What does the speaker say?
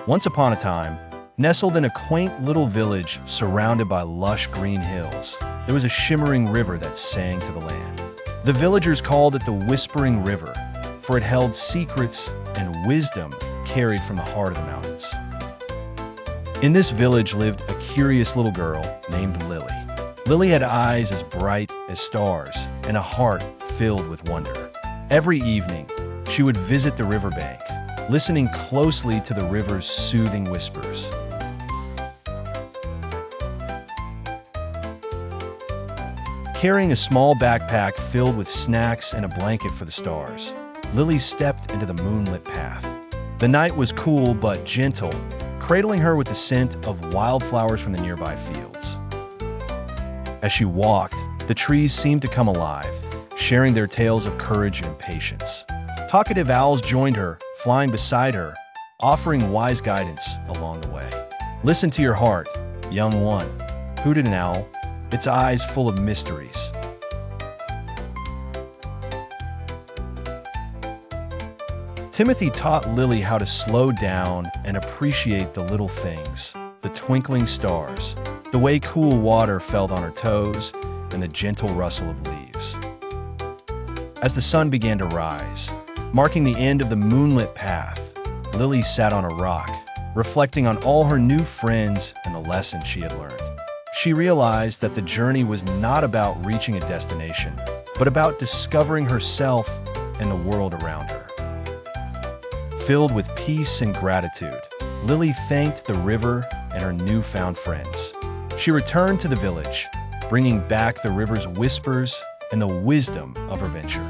Once upon a time, nestled in a quaint little village surrounded by lush green hills, there was a shimmering river that sang to the land. The villagers called it the Whispering River, for it held secrets and wisdom carried from the heart of the mountains. In this village lived a curious little girl named Lily. Lily had eyes as bright as stars and a heart filled with wonder. Every evening, she would visit the riverbank, listening closely to the river's soothing whispers. Carrying a small backpack filled with snacks and a blanket for the stars, Lily stepped into the moonlit path. The night was cool but gentle, cradling her with the scent of wildflowers from the nearby fields. As she walked, the trees seemed to come alive, sharing their tales of courage and patience. Talkative owls joined her, flying beside her, offering wise guidance along the way. "Listen to your heart, young one," hooted an owl, its eyes full of mysteries. Timothy taught Lily how to slow down and appreciate the little things, the twinkling stars, the way cool water felt on her toes, and the gentle rustle of leaves. As the sun began to rise, marking the end of the moonlit path, Lily sat on a rock, reflecting on all her new friends and the lessons she had learned. She realized that the journey was not about reaching a destination, but about discovering herself and the world around her. Filled with peace and gratitude, Lily thanked the river and her newfound friends. She returned to the village, bringing back the river's whispers and the wisdom of her venture.